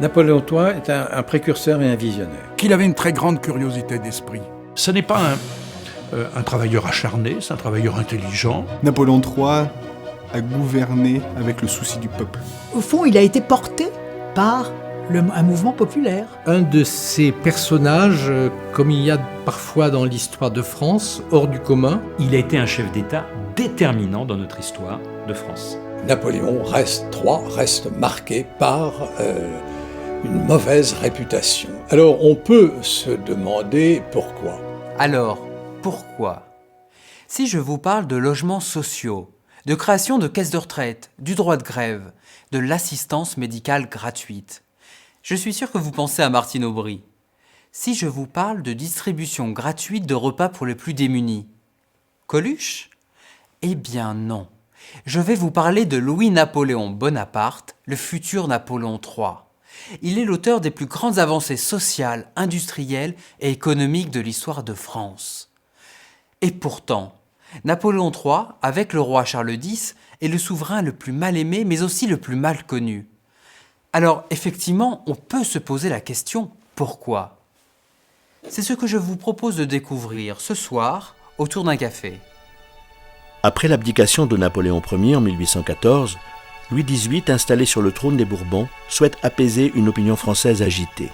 Napoléon III est un précurseur et un visionnaire. Qu'il avait une très grande curiosité d'esprit. Ce n'est pas un travailleur acharné, c'est un travailleur intelligent. Napoléon III a gouverné avec le souci du peuple. Au fond, il a été porté par un mouvement populaire. Un de ces personnages, comme il y a parfois dans l'histoire de France, hors du commun. Il a été un chef d'État déterminant dans notre histoire de France. Napoléon reste marqué par une mauvaise réputation. Alors on peut se demander pourquoi. Alors, pourquoi ? Si je vous parle de logements sociaux, de création de caisses de retraite, du droit de grève, de l'assistance médicale gratuite, je suis sûr que vous pensez à Martine Aubry. Si je vous parle de distribution gratuite de repas pour les plus démunis, Coluche ? Eh bien non. Je vais vous parler de Louis-Napoléon Bonaparte, le futur Napoléon III. Il est l'auteur des plus grandes avancées sociales, industrielles et économiques de l'histoire de France. Et pourtant, Napoléon III, avec le roi Charles X, est le souverain le plus mal aimé, mais aussi le plus mal connu. Alors, effectivement, on peut se poser la question « Pourquoi ?» C'est ce que je vous propose de découvrir ce soir, autour d'un café. Après l'abdication de Napoléon Ier en 1814, Louis XVIII, installé sur le trône des Bourbons, souhaite apaiser une opinion française agitée.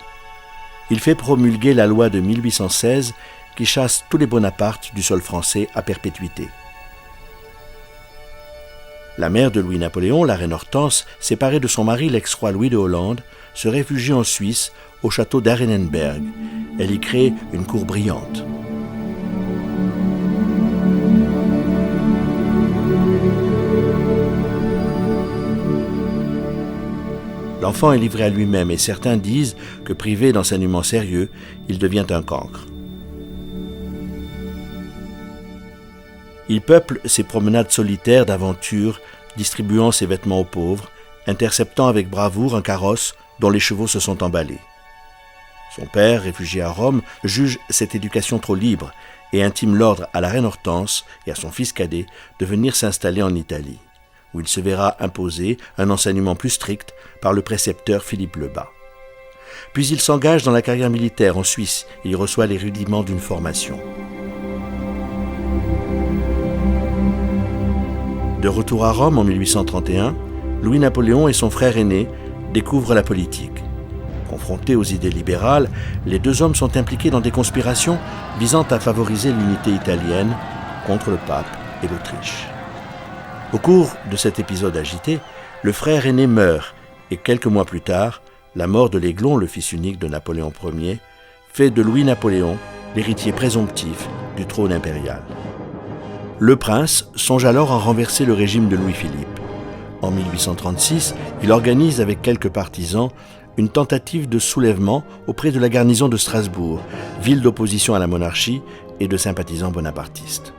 Il fait promulguer la loi de 1816 qui chasse tous les Bonaparte du sol français à perpétuité. La mère de Louis-Napoléon, la reine Hortense, séparée de son mari l'ex-roi Louis de Hollande, se réfugie en Suisse, au château d'Arenenberg. Elle y crée une cour brillante. L'enfant est livré à lui-même et certains disent que privé d'enseignements sérieux, il devient un cancre. Il peuple ses promenades solitaires d'aventure, distribuant ses vêtements aux pauvres, interceptant avec bravoure un carrosse dont les chevaux se sont emballés. Son père, réfugié à Rome, juge cette éducation trop libre et intime l'ordre à la reine Hortense et à son fils cadet de venir s'installer en Italie, où il se verra imposer un enseignement plus strict par le précepteur Philippe le Bas. Puis il s'engage dans la carrière militaire en Suisse et y reçoit les rudiments d'une formation. De retour à Rome en 1831, Louis-Napoléon et son frère aîné découvrent la politique. Confrontés aux idées libérales, les deux hommes sont impliqués dans des conspirations visant à favoriser l'unité italienne contre le pape et l'Autriche. Au cours de cet épisode agité, le frère aîné meurt et quelques mois plus tard, la mort de l'Aiglon, le fils unique de Napoléon Ier, fait de Louis-Napoléon l'héritier présomptif du trône impérial. Le prince songe alors à renverser le régime de Louis-Philippe. En 1836, il organise avec quelques partisans une tentative de soulèvement auprès de la garnison de Strasbourg, ville d'opposition à la monarchie et de sympathisants bonapartistes.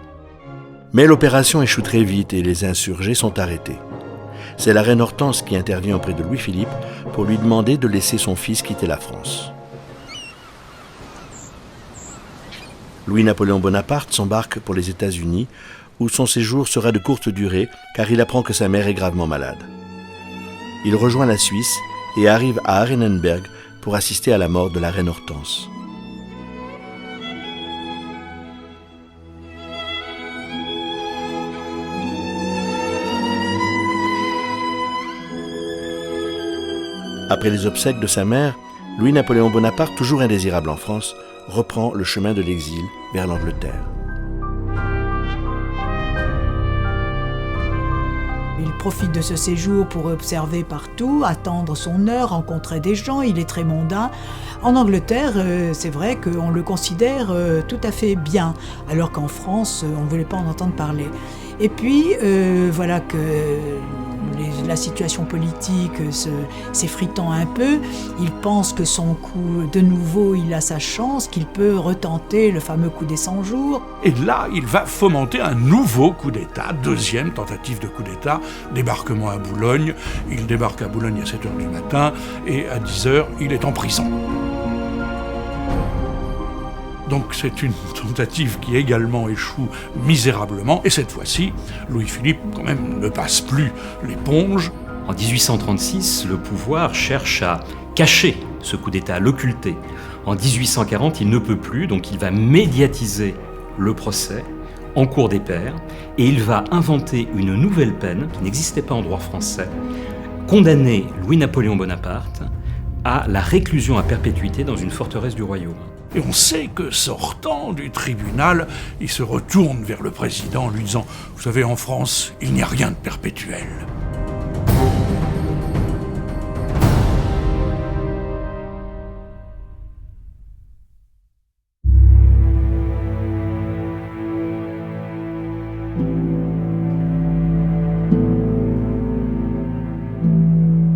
Mais l'opération échoue très vite et les insurgés sont arrêtés. C'est la reine Hortense qui intervient auprès de Louis-Philippe pour lui demander de laisser son fils quitter la France. Louis-Napoléon Bonaparte s'embarque pour les États-Unis, où son séjour sera de courte durée car il apprend que sa mère est gravement malade. Il rejoint la Suisse et arrive à Arenenberg pour assister à la mort de la reine Hortense. Après les obsèques de sa mère, Louis-Napoléon Bonaparte, toujours indésirable en France, reprend le chemin de l'exil vers l'Angleterre. Il profite de ce séjour pour observer partout, attendre son heure, rencontrer des gens, il est très mondain. En Angleterre, c'est vrai qu'on le considère tout à fait bien, alors qu'en France, on ne voulait pas en entendre parler. Et puis, voilà que la situation politique s'effritant un peu, il pense que son coup, de nouveau, il a sa chance, qu'il peut retenter le fameux coup des 100 jours. Et là, il va fomenter un nouveau coup d'État, deuxième tentative de coup d'État, débarquement à Boulogne. Il débarque à Boulogne à 7h du matin et à 10h, il est en prison. Donc c'est une tentative qui également échoue misérablement. Et cette fois-ci, Louis-Philippe, quand même, ne passe plus l'éponge. En 1836, le pouvoir cherche à cacher ce coup d'État, à l'occulter. En 1840, il ne peut plus, donc il va médiatiser le procès en cour des pairs, et il va inventer une nouvelle peine qui n'existait pas en droit français, condamner Louis-Napoléon Bonaparte à la réclusion à perpétuité dans une forteresse du royaume. Et on sait que, sortant du tribunal, il se retourne vers le président en lui disant « Vous savez, en France, il n'y a rien de perpétuel. »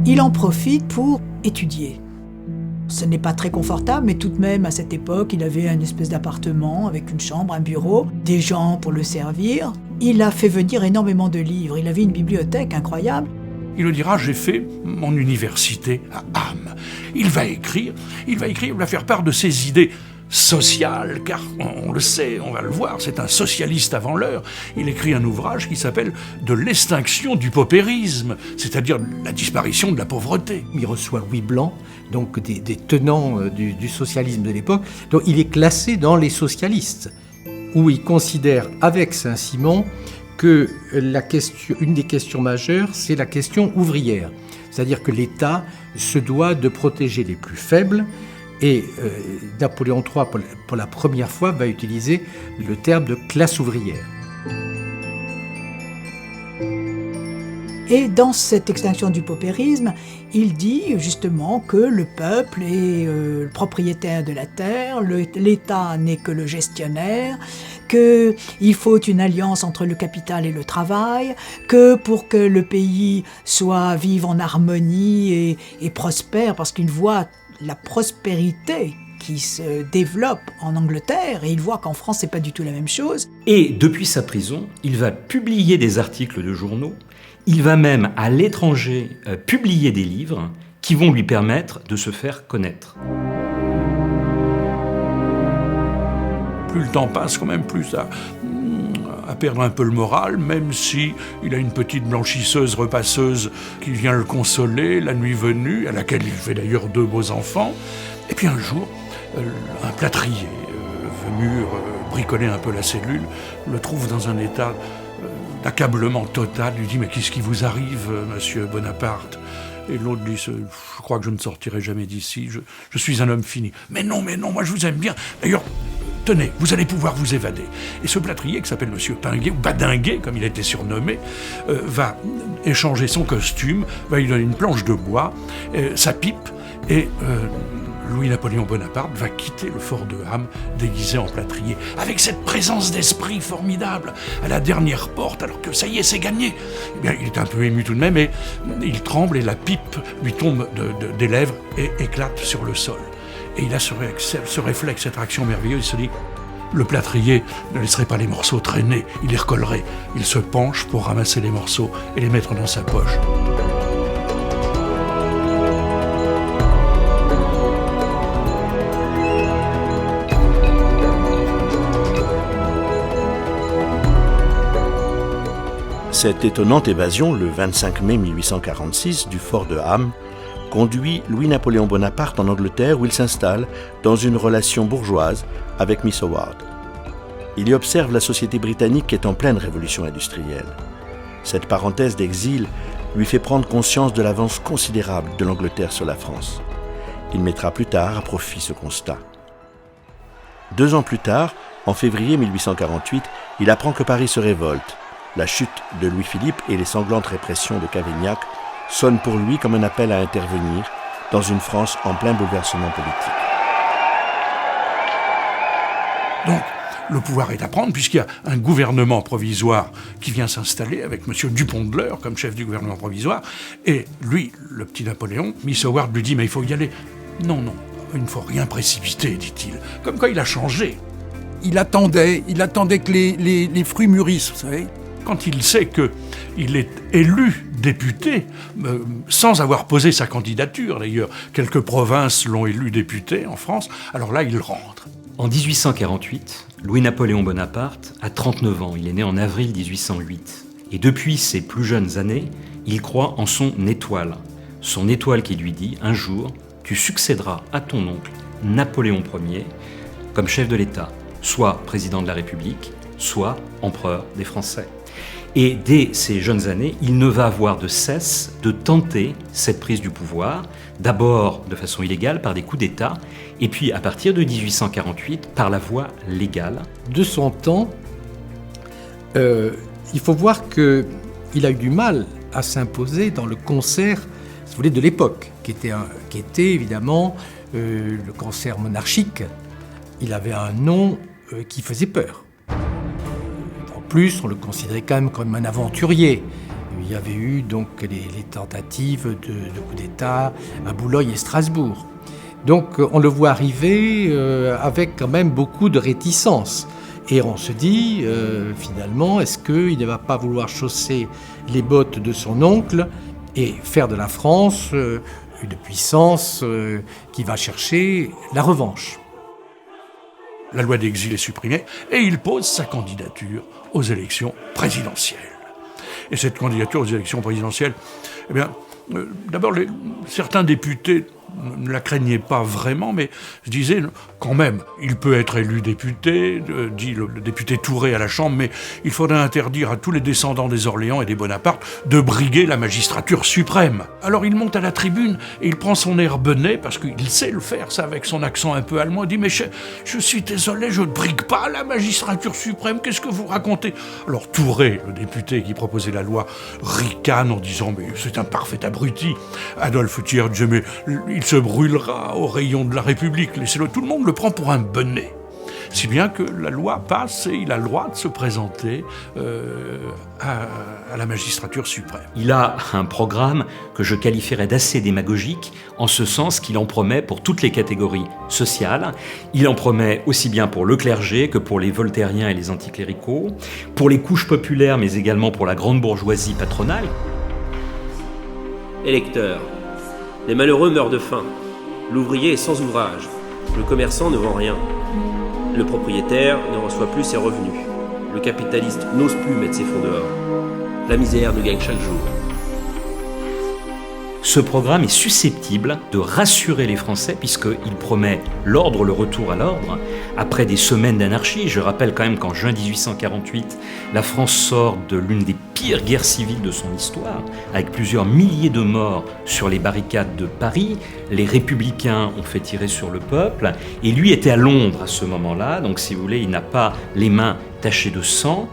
Il en profite pour étudier. Ce n'est pas très confortable, mais tout de même, à cette époque, il avait une espèce d'appartement avec une chambre, un bureau, des gens pour le servir. Il a fait venir énormément de livres. Il avait une bibliothèque incroyable. Il le dira, j'ai fait mon université à Ham. Il va écrire, il va faire part de ses idées sociales, car on le sait, on va le voir, c'est un socialiste avant l'heure. Il écrit un ouvrage qui s'appelle « De l'extinction du paupérisme », c'est-à-dire la disparition de la pauvreté. Il reçoit Louis Blanc, donc des tenants du socialisme de l'époque. Donc il est classé dans les socialistes, où il considère avec Saint-Simon que une des questions majeures, c'est la question ouvrière. C'est-à-dire que l'État se doit de protéger les plus faibles, et Napoléon III, pour la première fois, va utiliser le terme de classe ouvrière. Et dans cette extinction du paupérisme, il dit justement que le peuple est le propriétaire de la terre, l'État n'est que le gestionnaire, qu'il faut une alliance entre le capital et le travail, que pour que le pays vive en harmonie et prospère, parce qu'il voit la prospérité qui se développe en Angleterre, et il voit qu'en France, c'est pas du tout la même chose. Et depuis sa prison, il va publier des articles de journaux, il va même à l'étranger publier des livres qui vont lui permettre de se faire connaître. Plus le temps passe, quand même plus à perdre un peu le moral, même si il a une petite blanchisseuse repasseuse qui vient le consoler la nuit venue, à laquelle il fait d'ailleurs 2 beaux enfants. Et puis un jour, un plâtrier venu bricoler un peu la cellule le trouve dans un état d'accablement total, lui dit « Mais qu'est-ce qui vous arrive, monsieur Bonaparte ?» Et l'autre dit « Je crois que je ne sortirai jamais d'ici, je suis un homme fini. »« Mais non, moi je vous aime bien. D'ailleurs, tenez, vous allez pouvoir vous évader. » Et ce plâtrier, qui s'appelle monsieur Pinguet, ou Badinguet, comme il a été surnommé, va échanger son costume, va lui donner une planche de bois, sa pipe, et Louis-Napoléon Bonaparte va quitter le fort de Ham déguisé en plâtrier, avec cette présence d'esprit formidable, à la dernière porte, alors que ça y est, c'est gagné. Eh bien, il est un peu ému tout de même, et il tremble, et la pipe lui tombe des lèvres et éclate sur le sol. Et il a ce réflexe, cette réaction merveilleuse, il se dit « Le plâtrier ne laisserait pas les morceaux traîner, il les recollerait. » Il se penche pour ramasser les morceaux et les mettre dans sa poche. Cette étonnante évasion, le 25 mai 1846, du fort de Ham, conduit Louis-Napoléon Bonaparte en Angleterre où il s'installe dans une relation bourgeoise avec Miss Howard. Il y observe la société britannique qui est en pleine révolution industrielle. Cette parenthèse d'exil lui fait prendre conscience de l'avance considérable de l'Angleterre sur la France. Il mettra plus tard à profit ce constat. 2 ans plus tard, en février 1848, il apprend que Paris se révolte. La chute de Louis-Philippe et les sanglantes répressions de Cavaignac sonnent pour lui comme un appel à intervenir dans une France en plein bouleversement politique. Donc, le pouvoir est à prendre, puisqu'il y a un gouvernement provisoire qui vient s'installer avec M. Dupont de l'Eure comme chef du gouvernement provisoire. Et lui, le petit Napoléon, Miss Howard lui dit « Mais il faut y aller. » « Non, il ne faut rien précipiter, dit-il. » Comme quoi il a changé. Il attendait que les fruits mûrissent, vous savez. Quand il sait qu'il est élu député, sans avoir posé sa candidature d'ailleurs, quelques provinces l'ont élu député en France, alors là il rentre. En 1848, Louis-Napoléon Bonaparte a 39 ans, il est né en avril 1808. Et depuis ses plus jeunes années, il croit en son étoile qui lui dit, un jour, tu succéderas à ton oncle Napoléon Ier comme chef de l'État, soit président de la République, soit empereur des Français. Et dès ces jeunes années, il ne va avoir de cesse de tenter cette prise du pouvoir, d'abord de façon illégale par des coups d'État, et puis à partir de 1848 par la voie légale. De son temps, il faut voir qu'il a eu du mal à s'imposer dans le concert, si vous voulez, de l'époque, qui était évidemment le concert monarchique. Il avait un nom qui faisait peur. En plus, on le considérait quand même comme un aventurier. Il y avait eu donc les tentatives de coup d'État à Boulogne et Strasbourg. Donc on le voit arriver avec quand même beaucoup de réticence. Et on se dit, finalement, est-ce qu'il ne va pas vouloir chausser les bottes de son oncle et faire de la France une puissance qui va chercher la revanche? La loi d'exil est supprimée et il pose sa candidature aux élections présidentielles. Et cette candidature aux élections présidentielles, eh bien, d'abord, certains députés ne la craignaient pas vraiment, mais se disaient quand même, il peut être élu député, dit le député Touré à la Chambre, mais il faudrait interdire à tous les descendants des Orléans et des Bonaparte de briguer la magistrature suprême. Alors il monte à la tribune et il prend son air benet, parce qu'il sait le faire, ça, avec son accent un peu allemand, il dit « Mais je suis désolé, je ne brigue pas la magistrature suprême, qu'est-ce que vous racontez ?» Alors Touré, le député qui proposait la loi, ricane en disant « Mais c'est un parfait abruti. » Adolphe Thiers disait « Mais il se brûlera au rayon de la République, laissez-le. » Tout le monde le prend pour un benet. Si bien que la loi passe et il a le droit de se présenter à la magistrature suprême. Il a un programme que je qualifierais d'assez démagogique, en ce sens qu'il en promet pour toutes les catégories sociales. Il en promet aussi bien pour le clergé que pour les voltairiens et les anticléricaux, pour les couches populaires, mais également pour la grande bourgeoisie patronale. Électeurs, les malheureux meurent de faim. L'ouvrier est sans ouvrage. Le commerçant ne vend rien. Le propriétaire ne reçoit plus ses revenus. Le capitaliste n'ose plus mettre ses fonds dehors. La misère nous gagne chaque jour. Ce programme est susceptible de rassurer les Français puisqu'il promet l'ordre, le retour à l'ordre, après des semaines d'anarchie. Je rappelle quand même qu'en juin 1848, la France sort de l'une des pires guerres civiles de son histoire, avec plusieurs milliers de morts sur les barricades de Paris. Les républicains ont fait tirer sur le peuple, et lui était à Londres à ce moment-là, donc si vous voulez, il n'a pas les mains tachées de sang.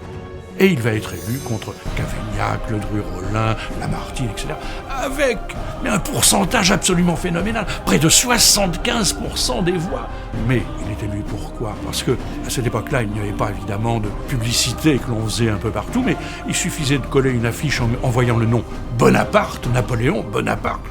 Et il va être élu contre Cavaignac, Ledru-Rollin, Lamartine, etc. Avec un pourcentage absolument phénoménal, près de 75% des voix. Mais il est élu pourquoi? Parce que à cette époque-là, il n'y avait pas évidemment de publicité que l'on faisait un peu partout, mais il suffisait de coller une affiche en voyant le nom Bonaparte, Napoléon Bonaparte.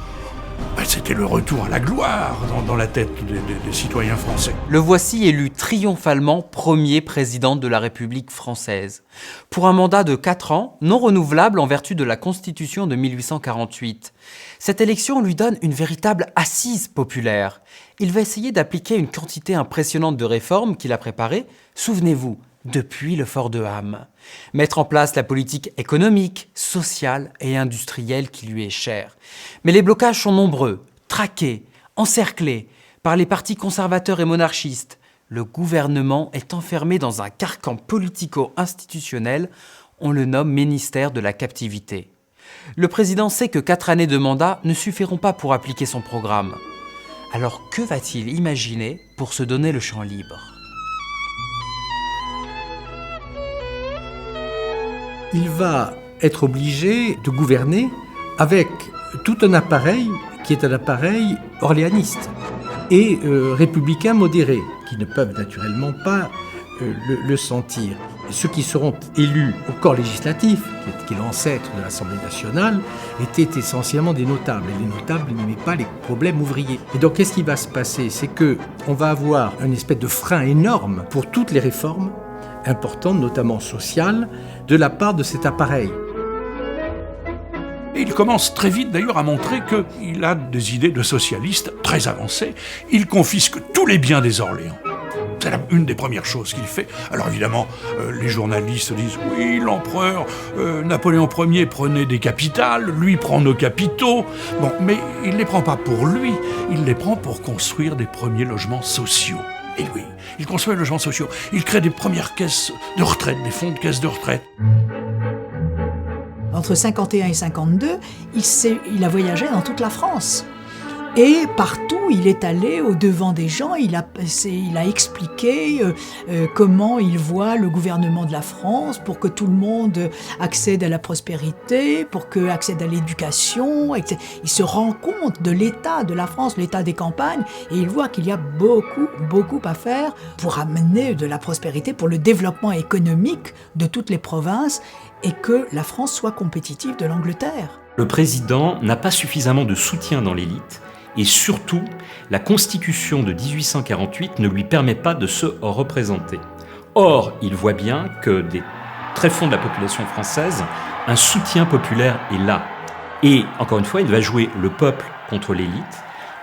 C'était le retour à la gloire dans la tête des citoyens français. Le voici élu triomphalement premier président de la République française, pour un mandat de 4 ans, non renouvelable en vertu de la Constitution de 1848. Cette élection lui donne une véritable assise populaire. Il va essayer d'appliquer une quantité impressionnante de réformes qu'il a préparées, souvenez-vous, depuis le fort de Ham. Mettre en place la politique économique, sociale et industrielle qui lui est chère. Mais les blocages sont nombreux, traqués, encerclés par les partis conservateurs et monarchistes. Le gouvernement est enfermé dans un carcan politico-institutionnel, on le nomme ministère de la captivité. Le président sait que 4 années de mandat ne suffiront pas pour appliquer son programme. Alors que va-t-il imaginer pour se donner le champ libre ? Il va être obligé de gouverner avec tout un appareil qui est un appareil orléaniste et républicain modéré, qui ne peuvent naturellement pas le sentir. Et ceux qui seront élus au corps législatif, qui est l'ancêtre de l'Assemblée nationale, étaient essentiellement des notables. Et les notables n'aimaient pas les problèmes ouvriers. Et donc, qu'est-ce qui va se passer? C'est qu'on va avoir une espèce de frein énorme pour toutes les réformes importantes, notamment sociales, de la part de cet appareil. Et il commence très vite d'ailleurs à montrer qu'il a des idées de socialiste très avancées. Il confisque tous les biens des Orléans. C'est une des premières choses qu'il fait. Alors évidemment, les journalistes disent « Oui, l'empereur Napoléon Ier prenait des capitales, lui prend nos capitaux. » Bon, mais il ne les prend pas pour lui, il les prend pour construire des premiers logements sociaux. Et oui, il construit des logements sociaux. Il crée des premières caisses de retraite, des fonds de caisses de retraite. Entre 51 et 52, il a voyagé dans toute la France. Et partout, il est allé au-devant des gens, il a expliqué comment il voit le gouvernement de la France pour que tout le monde accède à la prospérité, pour que accède à l'éducation, etc. Il se rend compte de l'état de la France, l'état des campagnes, et il voit qu'il y a beaucoup à faire pour amener de la prospérité, pour le développement économique de toutes les provinces, et que la France soit compétitive de l'Angleterre. Le président n'a pas suffisamment de soutien dans l'élite, et surtout, la Constitution de 1848 ne lui permet pas de se représenter. Or, il voit bien que des tréfonds de la population française, un soutien populaire est là. Et, encore une fois, il va jouer le peuple contre l'élite,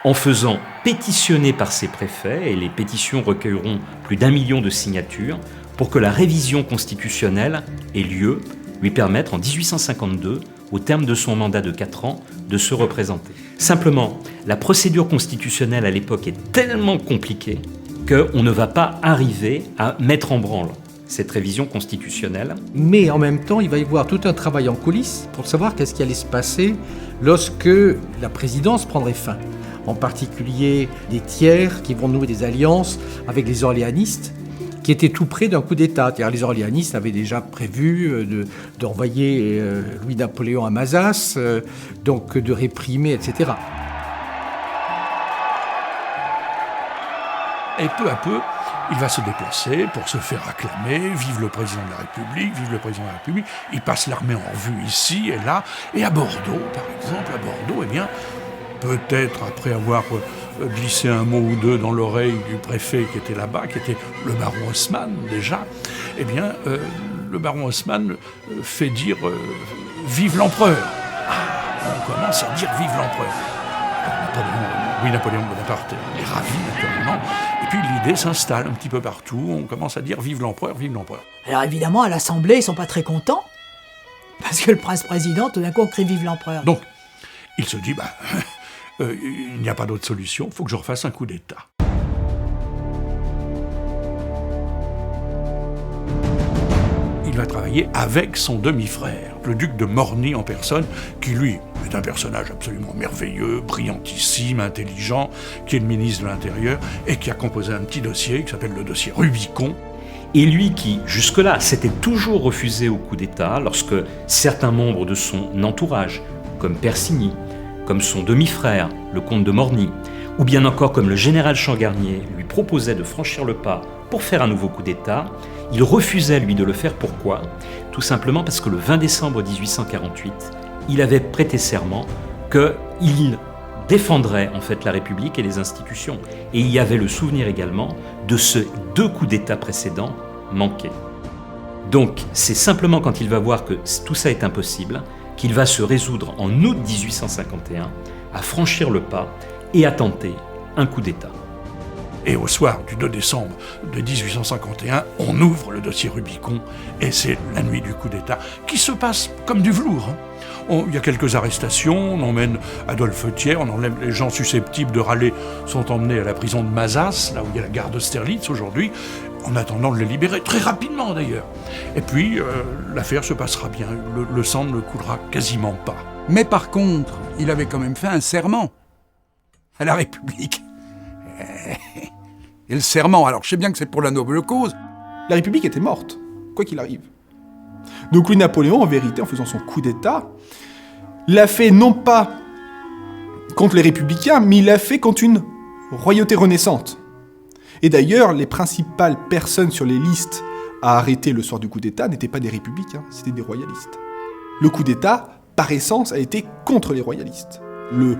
en faisant pétitionner par ses préfets, et les pétitions recueilleront plus d'1 million de signatures, pour que la révision constitutionnelle ait lieu, lui permettre en 1852, au terme de son mandat de 4 ans, de se représenter. Simplement, la procédure constitutionnelle à l'époque est tellement compliquée qu'on ne va pas arriver à mettre en branle cette révision constitutionnelle. Mais en même temps, il va y avoir tout un travail en coulisses pour savoir qu'est-ce qui allait se passer lorsque la présidence prendrait fin. En particulier des tiers qui vont nouer des alliances avec les orléanistes, qui étaient tout près d'un coup d'État. C'est-à-dire, les orléanistes avaient déjà prévu d'envoyer Louis-Napoléon à Mazas, donc de réprimer, etc. Et peu à peu, il va se déplacer pour se faire acclamer. Vive le président de la République, vive le président de la République. Il passe l'armée en revue ici et là. Et à Bordeaux, par exemple, eh bien, peut-être après avoir glissé un mot ou deux dans l'oreille du préfet qui était là-bas, qui était le baron Haussmann déjà, eh bien, le baron Haussmann fait dire « Vive l'empereur !» On commence à dire « Vive l'empereur !» Louis-Napoléon Bonaparte est ravi, naturellement, et puis l'idée s'installe un petit peu partout, on commence à dire « Vive l'empereur, vive l'empereur !» Alors évidemment, à l'Assemblée, ils sont pas très contents, parce que le prince-président, tout d'un coup, crie « Vive l'empereur !» Donc, il se dit il n'y a pas d'autre solution, il faut que je refasse un coup d'État. Il va travailler avec son demi-frère, le duc de Morny en personne, qui lui est un personnage absolument merveilleux, brillantissime, intelligent, qui est le ministre de l'Intérieur et qui a composé un petit dossier qui s'appelle le dossier Rubicon. Et lui qui, jusque-là, s'était toujours refusé au coup d'État lorsque certains membres de son entourage, comme Persigny, comme son demi-frère, le comte de Morny, ou bien encore comme le général Changarnier lui proposait de franchir le pas pour faire un nouveau coup d'État, il refusait, lui, de le faire. Pourquoi ? Tout simplement parce que le 20 décembre 1848, il avait prêté serment qu'il défendrait en fait la République et les institutions. Et il y avait le souvenir également de ces 2 coups d'État précédents manqués. Donc, c'est simplement quand il va voir que tout ça est impossible qu'il va se résoudre en août 1851 à franchir le pas et à tenter un coup d'État. Et au soir du 2 décembre de 1851, on ouvre le dossier Rubicon et c'est la nuit du coup d'État qui se passe comme du velours. Il y a quelques arrestations, on emmène Adolphe Thiers, on enlève les gens susceptibles de râler, sont emmenés à la prison de Mazas, là où il y a la gare d'Austerlitz aujourd'hui, en attendant de les libérer, très rapidement d'ailleurs. Et puis, l'affaire se passera bien, le sang ne coulera quasiment pas. Mais par contre, il avait quand même fait un serment à la République. Et le serment, alors je sais bien que c'est pour la noble cause. La République était morte, quoi qu'il arrive. Donc Louis-Napoléon, en vérité, en faisant son coup d'État, l'a fait non pas contre les républicains, mais il l'a fait contre une royauté renaissante. Et d'ailleurs, les principales personnes sur les listes à arrêter le soir du coup d'État n'étaient pas des républicains, c'était des royalistes. Le coup d'État, par essence, a été contre les royalistes. Le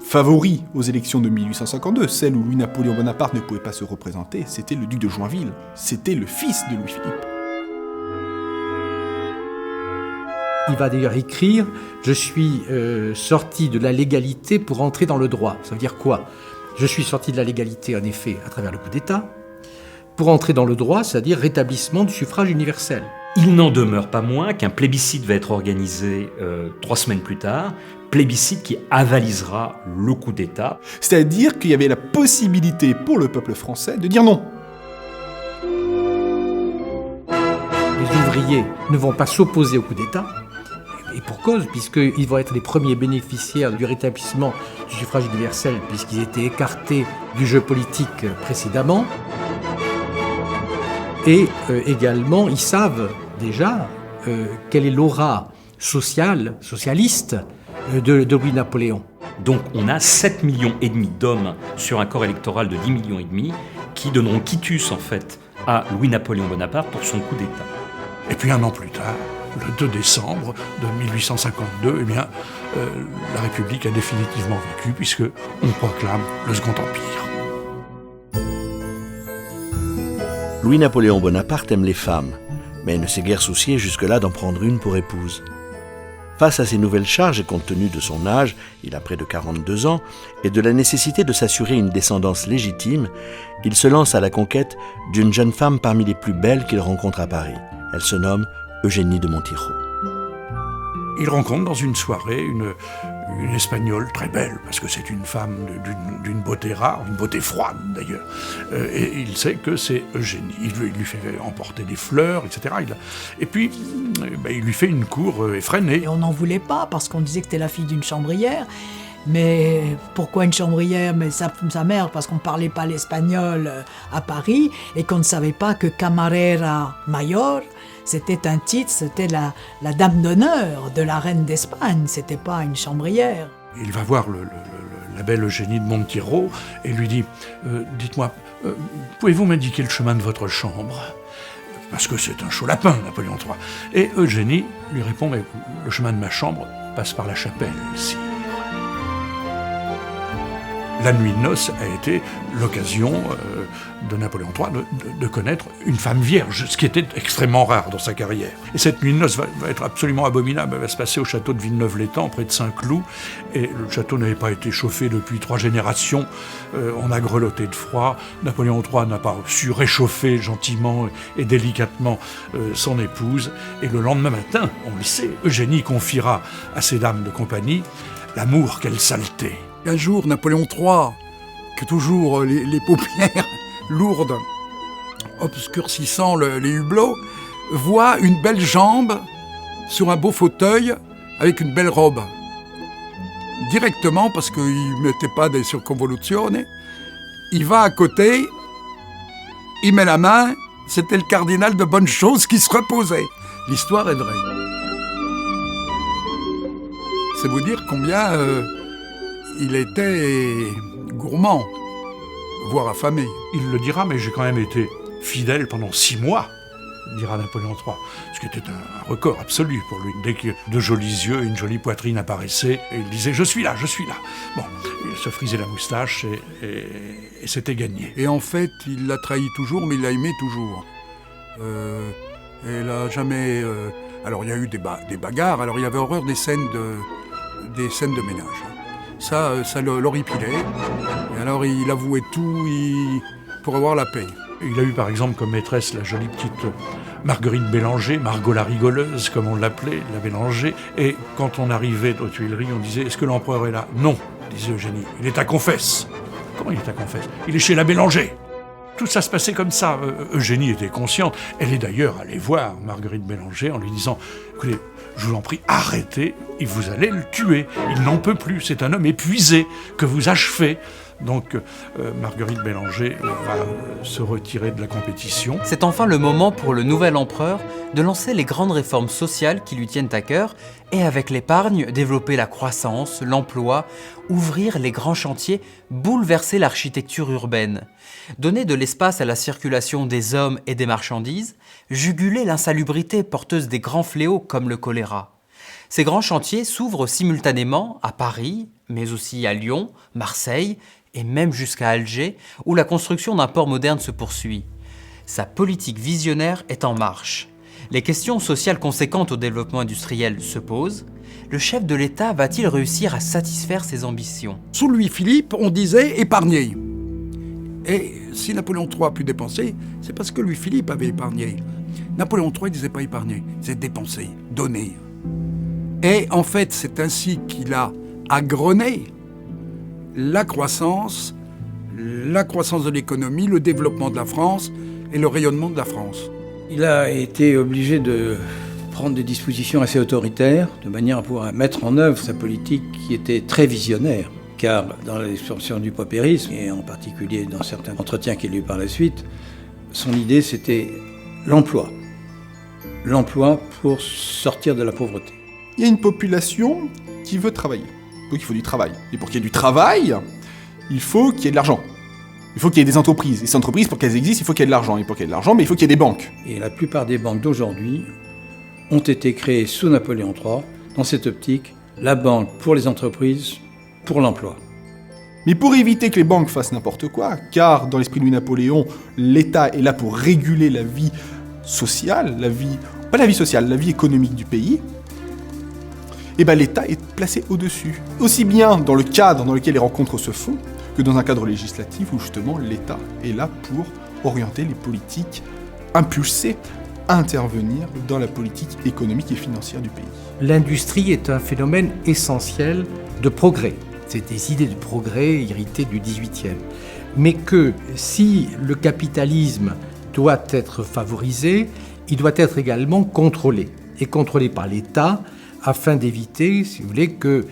favori aux élections de 1852, celle où Louis-Napoléon Bonaparte ne pouvait pas se représenter, c'était le duc de Joinville, c'était le fils de Louis-Philippe. Il va d'ailleurs écrire « Je suis sorti de la légalité pour entrer dans le droit ». Ça veut dire quoi ? Je suis sorti de la légalité, en effet, à travers le coup d'État, pour entrer dans le droit, c'est-à-dire rétablissement du suffrage universel. Il n'en demeure pas moins qu'un plébiscite va être organisé 3 semaines plus tard, plébiscite qui avalisera le coup d'État. C'est-à-dire qu'il y avait la possibilité pour le peuple français de dire non. Les ouvriers ne vont pas s'opposer au coup d'État, et pour cause, puisqu'ils vont être les premiers bénéficiaires du rétablissement du suffrage universel, puisqu'ils étaient écartés du jeu politique précédemment. Et également, ils savent déjà quelle est l'aura socialiste de Louis-Napoléon. Donc on a 7,5 millions d'hommes sur un corps électoral de 10,5 millions qui donneront quitus en fait à Louis-Napoléon Bonaparte pour son coup d'État. Et puis un an plus tard, le 2 décembre de 1852, la République a définitivement vécu puisque on proclame le Second Empire. Louis-Napoléon Bonaparte aime les femmes, mais ne s'est guère soucié jusque-là d'en prendre une pour épouse. Face à ces nouvelles charges et compte tenu de son âge, il a près de 42 ans, et de la nécessité de s'assurer une descendance légitime, il se lance à la conquête d'une jeune femme parmi les plus belles qu'il rencontre à Paris. Elle se nomme Eugénie de Montijo. Il rencontre dans une soirée une Espagnole très belle, parce que c'est une femme d'une beauté rare, une beauté froide d'ailleurs. Et il sait que c'est Eugénie. Il lui fait emporter des fleurs, etc. Et puis, il lui fait une cour effrénée. Et on n'en voulait pas, parce qu'on disait que c'était la fille d'une chambrière. Mais pourquoi une chambrière? Mais sa mère, parce qu'on ne parlait pas l'espagnol à Paris, et qu'on ne savait pas que camarera mayor, c'était un titre, c'était la dame d'honneur de la reine d'Espagne, c'était pas une chambrière. Il va voir la belle Eugénie de Montijo et lui dit « Dites-moi, pouvez-vous m'indiquer le chemin de votre chambre ?» Parce que c'est un chaud lapin, Napoléon III. Et Eugénie lui répond « Mais le chemin de ma chambre passe par la chapelle, ici. » La nuit de noces a été l'occasion de Napoléon III de connaître une femme vierge, ce qui était extrêmement rare dans sa carrière. Et cette nuit de noces va être absolument abominable. Elle va se passer au château de Villeneuve-l'Étang, près de Saint-Cloud. Et le château n'avait pas été chauffé depuis 3 générations. On a grelotté de froid. Napoléon III n'a pas su réchauffer gentiment et délicatement son épouse. Et le lendemain matin, on le sait, Eugénie confiera à ses dames de compagnie l'amour qu'elle saleté. Un jour, Napoléon III, que toujours les paupières lourdes, obscurcissant les hublots, voit une belle jambe sur un beau fauteuil avec une belle robe. Directement, parce qu'il ne mettait pas des circonvoluzioni, il va à côté, il met la main, c'était le cardinal de Bonne-Chose qui se reposait. L'histoire est vraie. C'est vous dire combien... il était gourmand, voire affamé. Il le dira, mais j'ai quand même été fidèle pendant 6 mois, dira Napoléon III, ce qui était un record absolu pour lui. Dès que de jolis yeux et une jolie poitrine apparaissaient, il disait « Je suis là, je suis là ». Bon, il se frisait la moustache et c'était gagné. Et en fait, il l'a trahi toujours, mais il l'a aimé toujours. Elle n'a jamais... Alors il y a eu des bagarres, alors il y avait horreur des scènes de ménage. Ça l'horripilait. Et alors il avouait tout pour avoir la paix. Il a eu par exemple comme maîtresse la jolie petite Marguerite Bélanger, Margot la rigoleuse, comme on l'appelait, la Bélanger. Et quand on arrivait aux Tuileries, on disait « Est-ce que l'empereur est là ?» « Non, disait Eugénie, il est à Confesse. » « Comment il est à Confesse ?»« Il est chez la Bélanger. » Tout ça se passait comme ça. Eugénie était consciente. Elle est d'ailleurs allée voir Marguerite Bélanger en lui disant « Écoutez, je vous en prie, arrêtez, et vous allez le tuer. Il n'en peut plus, c'est un homme épuisé que vous achevez. » Donc Marguerite Bélanger va se retirer de la compétition. C'est enfin le moment pour le nouvel empereur de lancer les grandes réformes sociales qui lui tiennent à cœur et avec l'épargne, développer la croissance, l'emploi, ouvrir les grands chantiers, bouleverser l'architecture urbaine, donner de l'espace à la circulation des hommes et des marchandises, juguler l'insalubrité porteuse des grands fléaux comme le choléra. Ces grands chantiers s'ouvrent simultanément à Paris, mais aussi à Lyon, Marseille et même jusqu'à Alger, où la construction d'un port moderne se poursuit. Sa politique visionnaire est en marche. Les questions sociales conséquentes au développement industriel se posent. Le chef de l'État va-t-il réussir à satisfaire ses ambitions ? Sous Louis-Philippe, on disait épargner. Et si Napoléon III a pu dépenser, c'est parce que Louis-Philippe avait épargné. Napoléon III, il ne disait pas épargner, il disait dépenser, donner. Et en fait, c'est ainsi qu'il a agrené la croissance de l'économie, le développement de la France et le rayonnement de la France. Il a été obligé de prendre des dispositions assez autoritaires, de manière à pouvoir mettre en œuvre sa politique qui était très visionnaire. Car dans l'expansion du paupérisme, et en particulier dans certains entretiens qu'il a eu par la suite, son idée c'était l'emploi. L'emploi pour sortir de la pauvreté. Il y a une population qui veut travailler. Donc il faut du travail. Et pour qu'il y ait du travail, il faut qu'il y ait de l'argent. Il faut qu'il y ait des entreprises. Et ces entreprises, pour qu'elles existent, il faut qu'il y ait de l'argent. Et pour qu'il y ait de l'argent, mais il faut qu'il y ait des banques. Et la plupart des banques d'aujourd'hui ont été créées sous Napoléon III, dans cette optique, la banque pour les entreprises, pour l'emploi. Mais pour éviter que les banques fassent n'importe quoi, car dans l'esprit de Napoléon, l'État est là pour réguler la vie sociale, la vie économique du pays, et bien l'État est placé au-dessus. Aussi bien dans le cadre dans lequel les rencontres se font, que dans un cadre législatif où justement l'État est là pour orienter les politiques, impulser, intervenir dans la politique économique et financière du pays. L'industrie est un phénomène essentiel de progrès. C'est des idées de progrès héritées du XVIIIe. Mais que si le capitalisme doit être favorisé, il doit être également contrôlé. Et contrôlé par l'État afin d'éviter, si vous voulez, que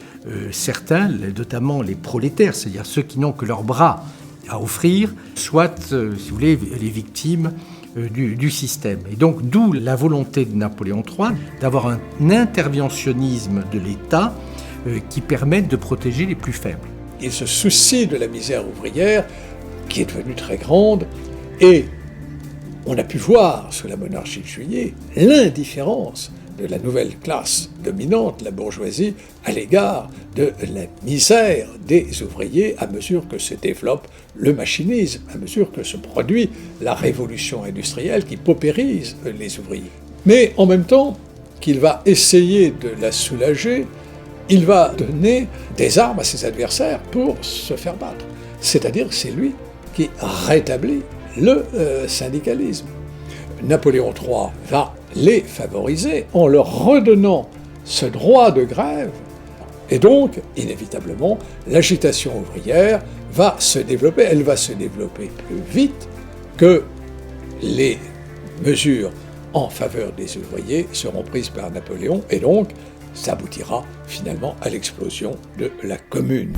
certains, notamment les prolétaires, c'est-à-dire ceux qui n'ont que leurs bras à offrir, soient, si vous voulez, les victimes du système. Et donc, d'où la volonté de Napoléon III d'avoir un interventionnisme de l'État qui permette de protéger les plus faibles. Il se soucie de la misère ouvrière, qui est devenue très grande, et on a pu voir, sous la monarchie de Juillet, l'indifférence de la nouvelle classe dominante, la bourgeoisie, à l'égard de la misère des ouvriers à mesure que se développe le machinisme, à mesure que se produit la révolution industrielle qui paupérise les ouvriers. Mais en même temps qu'il va essayer de la soulager, il va donner des armes à ses adversaires pour se faire battre. C'est-à-dire que c'est lui qui rétablit le syndicalisme. Napoléon III va les favoriser en leur redonnant ce droit de grève. Et donc, inévitablement, l'agitation ouvrière va se développer. Elle va se développer plus vite que les mesures en faveur des ouvriers seront prises par Napoléon. Et donc, ça aboutira finalement à l'explosion de la Commune.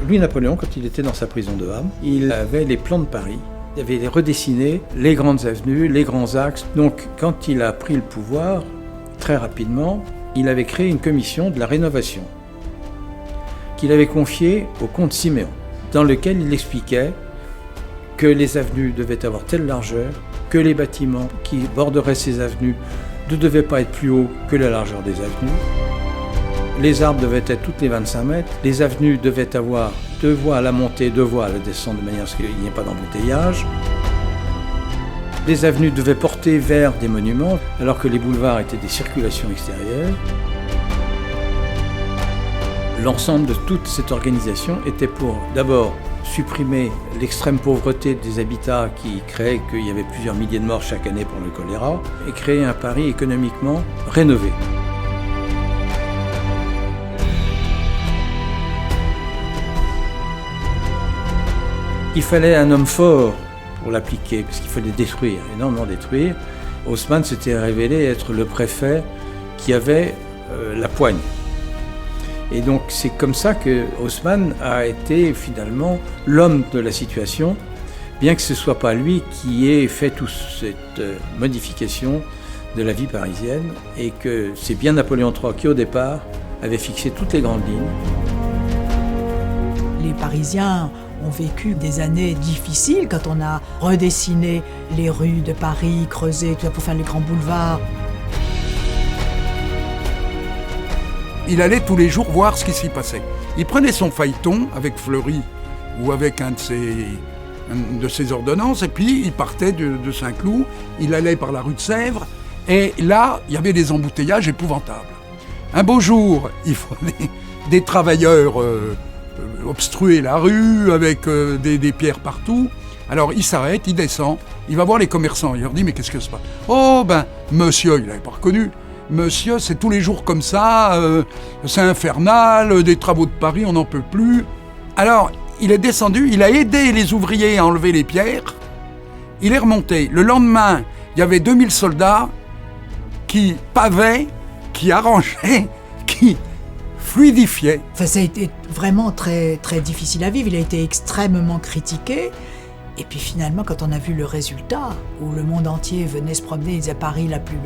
Louis-Napoléon, quand il était dans sa prison de Ham, il avait les plans de Paris. Il avait redessiné les grandes avenues, les grands axes. Donc, quand il a pris le pouvoir, très rapidement, il avait créé une commission de la rénovation qu'il avait confiée au comte Siméon, dans lequel il expliquait que les avenues devaient avoir telle largeur, que les bâtiments qui borderaient ces avenues ne devaient pas être plus hauts que la largeur des avenues. Les arbres devaient être toutes les 25 mètres. Les avenues devaient avoir 2 voies à la montée, 2 voies à la descente, de manière à ce qu'il n'y ait pas d'embouteillage. Les avenues devaient porter vers des monuments, alors que les boulevards étaient des circulations extérieures. L'ensemble de toute cette organisation était pour, d'abord, supprimer l'extrême pauvreté des habitats qui créait qu'il y avait plusieurs milliers de morts chaque année pour le choléra, et créer un Paris économiquement rénové. Il fallait un homme fort pour l'appliquer, parce qu'il fallait détruire, énormément détruire. Haussmann s'était révélé être le préfet qui avait la poigne. Et donc c'est comme ça que Haussmann a été finalement l'homme de la situation, bien que ce ne soit pas lui qui ait fait toute cette modification de la vie parisienne, et que c'est bien Napoléon III qui au départ avait fixé toutes les grandes lignes. Les Parisiens ont vécu des années difficiles quand on a redessiné les rues de Paris, creusé tout ça pour faire les grands boulevards. Il allait tous les jours voir ce qui s'y passait. Il prenait son phaéton avec Fleury ou avec un de ses ordonnances, et puis il partait de Saint-Cloud, il allait par la rue de Sèvres, et là, il y avait des embouteillages épouvantables. Un beau jour, il fallait des travailleurs obstruer la rue avec des pierres partout. Alors il s'arrête, il descend, il va voir les commerçants, il leur dit mais qu'est-ce que c'est ? Oh ben monsieur, il l'avait pas reconnu, monsieur c'est tous les jours comme ça, c'est infernal, des travaux de Paris on n'en peut plus. Alors il est descendu, il a aidé les ouvriers à enlever les pierres, il est remonté. Le lendemain, il y avait 2000 soldats qui pavaient, qui arrangeaient, qui fluidifiaient. Enfin, ça a été vraiment très, très difficile à vivre, il a été extrêmement critiqué. Et puis finalement, quand on a vu le résultat, où le monde entier venait se promener, il disait Paris, la plus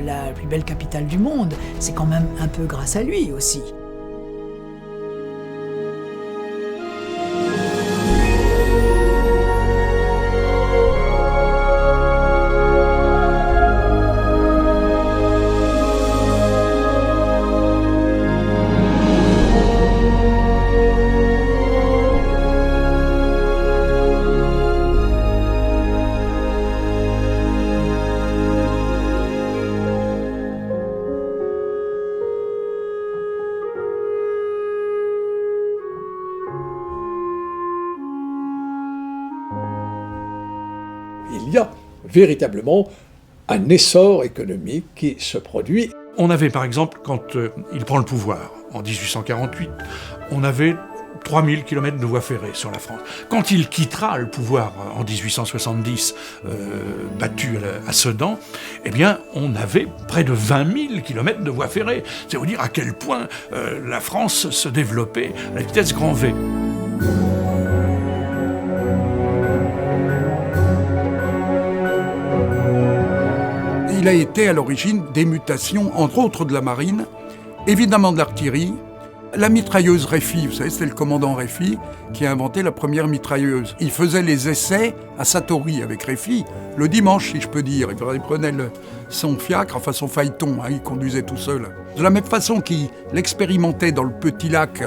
belle capitale du monde, c'est quand même un peu grâce à lui aussi. Il y a véritablement un essor économique qui se produit. On avait par exemple, quand il prend le pouvoir en 1848, on avait 3000 km de voies ferrées sur la France. Quand il quittera le pouvoir en 1870, battu à Sedan, eh bien, on avait près de 20 000 km de voies ferrées. C'est vous dire à quel point la France se développait à la vitesse grand V. Il a été à l'origine des mutations, entre autres de la marine, évidemment de l'artillerie. La mitrailleuse Réfi, vous savez, c'était le commandant Réfi qui a inventé la première mitrailleuse. Il faisait les essais à Satory avec Réfi, le dimanche, si je peux dire. Il prenait son fiacre, enfin son phaéton, il conduisait tout seul. De la même façon qu'il l'expérimentait dans le petit lac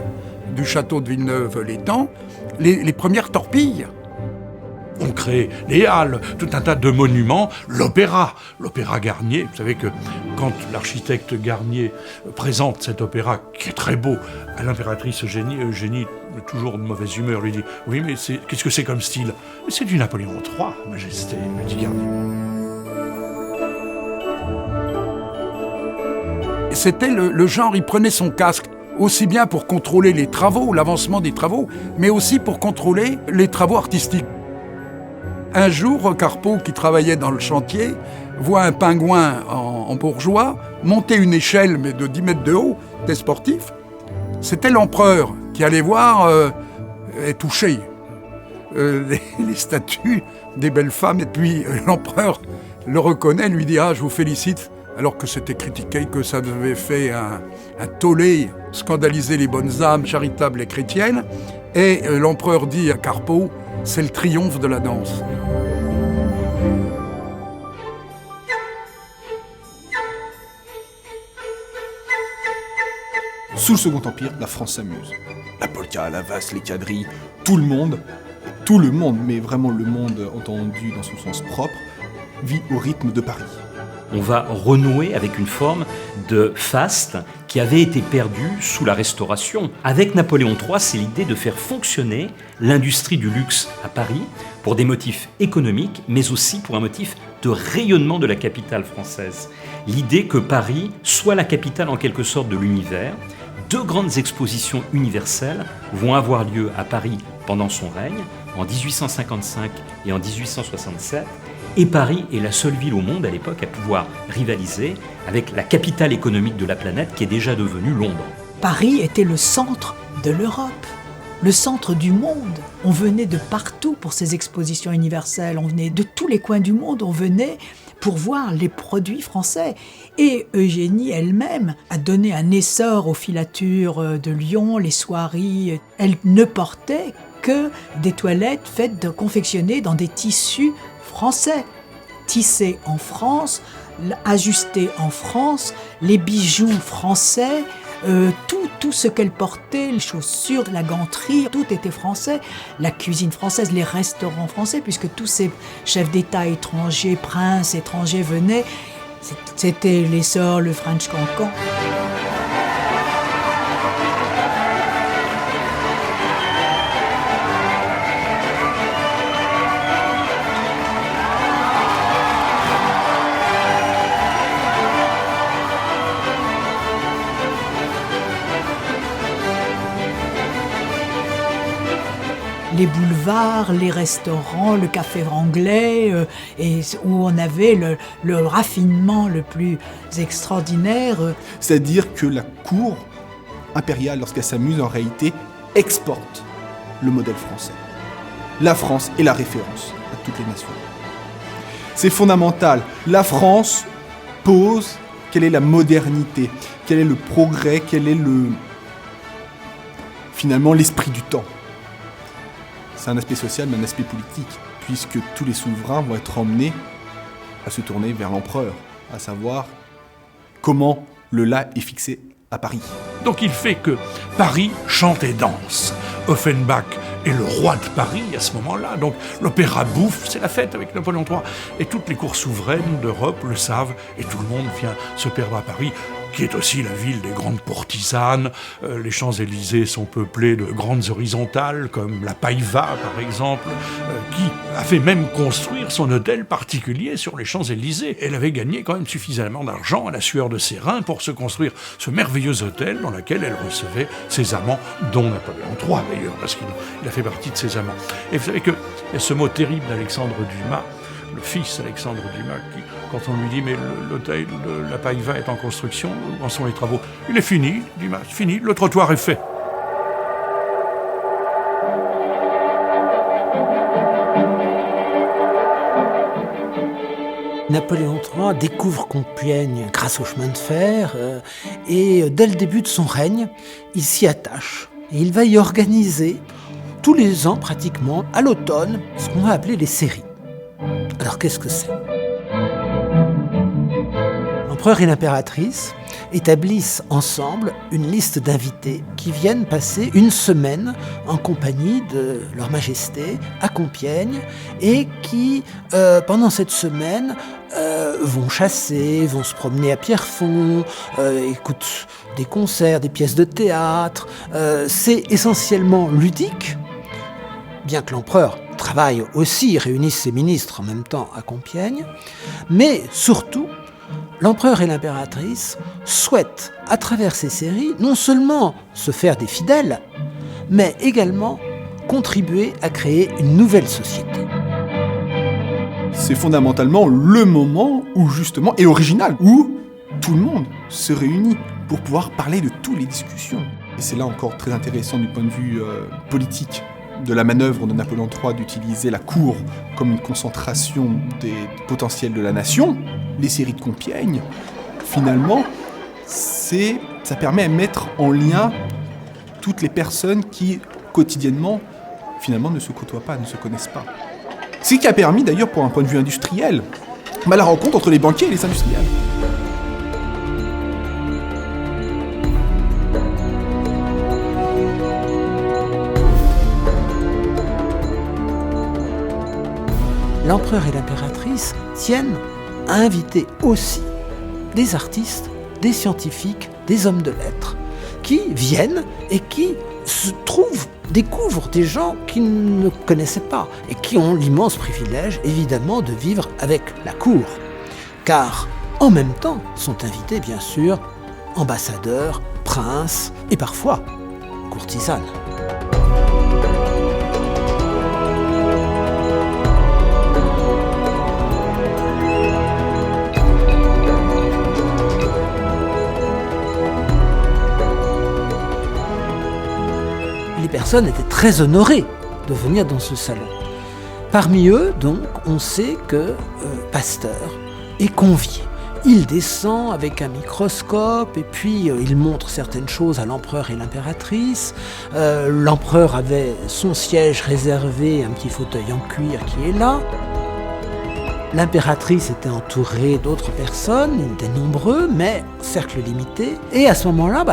du château de Villeneuve-l'Étang, les premières torpilles. On crée les halles, tout un tas de monuments, l'opéra Garnier. Vous savez que quand l'architecte Garnier présente cet opéra, qui est très beau, à l'impératrice Eugénie, toujours de mauvaise humeur, lui dit « Oui, mais qu'est-ce que c'est comme style ?»« C'est du Napoléon III, Majesté, lui dit Garnier. » C'était le genre, il prenait son casque, aussi bien pour contrôler les travaux, l'avancement des travaux, mais aussi pour contrôler les travaux artistiques. Un jour, Carpeau, qui travaillait dans le chantier, voit un pingouin en bourgeois monter une échelle mais de 10 mètres de haut, des sportifs. C'était l'empereur qui allait voir et toucher les statues des belles femmes. Et puis l'empereur le reconnaît, lui dit « Ah, je vous félicite », alors que c'était critiqué, que ça avait fait un tollé, scandaliser les bonnes âmes charitables et chrétiennes. Et l'empereur dit à Carpeau, c'est le triomphe de la danse. Sous le Second Empire, la France s'amuse. La polka, la valse, les quadrilles, tout le monde, mais vraiment le monde entendu dans son sens propre, vit au rythme de Paris. On va renouer avec une forme de faste qui avait été perdue sous la Restauration. Avec Napoléon III, c'est l'idée de faire fonctionner l'industrie du luxe à Paris pour des motifs économiques, mais aussi pour un motif de rayonnement de la capitale française. L'idée que Paris soit la capitale en quelque sorte de l'univers. 2 grandes expositions universelles vont avoir lieu à Paris pendant son règne, en 1855 et en 1867. Et Paris est la seule ville au monde à l'époque à pouvoir rivaliser avec la capitale économique de la planète qui est déjà devenue Londres. Paris était le centre de l'Europe, le centre du monde. On venait de partout pour ces expositions universelles, on venait de tous les coins du monde, on venait pour voir les produits français. Et Eugénie elle-même a donné un essor aux filatures de Lyon, les soieries. Elle ne portait que des toilettes confectionnées dans des tissus français, tissés en France, ajustés en France, les bijoux français, tout ce qu'elle portait, les chaussures, la ganterie, tout était français. La cuisine française, les restaurants français, puisque tous ces chefs d'État étrangers, princes étrangers venaient, c'était l'essor, le French Cancan. les boulevards, les restaurants, le café anglais, et où on avait le raffinement le plus extraordinaire. C'est-à-dire que la cour impériale, lorsqu'elle s'amuse, en réalité, exporte le modèle français. La France est la référence à toutes les nations. C'est fondamental. La France pose quelle est la modernité, quel est le progrès, quel est finalement l'esprit du temps. C'est un aspect social, mais un aspect politique, puisque tous les souverains vont être emmenés à se tourner vers l'empereur, à savoir comment le la est fixé à Paris. Donc il fait que Paris chante et danse. Offenbach est le roi de Paris à ce moment-là. Donc l'opéra bouffe, c'est la fête avec Napoléon III. Et toutes les cours souveraines d'Europe le savent, et tout le monde vient se perdre à Paris, qui est aussi la ville des grandes courtisanes. Les Champs-Élysées sont peuplés de grandes horizontales, comme la Paiva, par exemple, qui a fait même construire son hôtel particulier sur les Champs-Élysées. Elle avait gagné quand même suffisamment d'argent à la sueur de ses reins pour se construire ce merveilleux hôtel dans lequel elle recevait ses amants, dont Napoléon III d'ailleurs, parce qu'il a fait partie de ses amants. Et vous savez que ce mot terrible d'Alexandre Dumas, le fils Alexandre Dumas, qui, quand on lui dit « mais l'hôtel de la Paiva est en construction, où en sont les travaux ?» Il est fini, Dumas, fini, le trottoir est fait. Napoléon III découvre Compiègne grâce au chemin de fer et dès le début de son règne, il s'y attache. Et il va y organiser tous les ans pratiquement, à l'automne, ce qu'on va appeler les séries. Alors qu'est-ce que c'est ? L'empereur et l'impératrice établissent ensemble une liste d'invités qui viennent passer une semaine en compagnie de leur majesté à Compiègne et qui, pendant cette semaine, vont chasser, vont se promener à Pierrefonds, écoutent des concerts, des pièces de théâtre. C'est essentiellement ludique, bien que l'empereur travaille aussi, réunisse ses ministres en même temps à Compiègne, mais surtout, l'empereur et l'impératrice souhaitent, à travers ces séries, non seulement se faire des fidèles, mais également contribuer à créer une nouvelle société. C'est fondamentalement le moment où justement, et original, où tout le monde se réunit pour pouvoir parler de toutes les discussions. Et c'est là encore très intéressant du point de vue politique de la manœuvre de Napoléon III d'utiliser la cour comme une concentration des potentiels de la nation. Les séries de Compiègne, finalement, ça permet de mettre en lien toutes les personnes qui, quotidiennement, finalement, ne se côtoient pas, ne se connaissent pas. C'est ce qui a permis, d'ailleurs, pour un point de vue industriel, la rencontre entre les banquiers et les industriels. L'empereur et l'impératrice tiennent à inviter aussi des artistes, des scientifiques, des hommes de lettres, qui viennent et qui découvrent des gens qu'ils ne connaissaient pas et qui ont l'immense privilège, évidemment, de vivre avec la cour. Car, en même temps, sont invités, bien sûr, ambassadeurs, princes et parfois courtisanes. Les personnes étaient très honorées de venir dans ce salon. Parmi eux, donc, on sait que Pasteur est convié. Il descend avec un microscope et puis il montre certaines choses à l'empereur et l'impératrice. L'empereur avait son siège réservé, un petit fauteuil en cuir qui est là. L'impératrice était entourée d'autres personnes, ils étaient nombreux, mais cercle limité. Et à ce moment-là,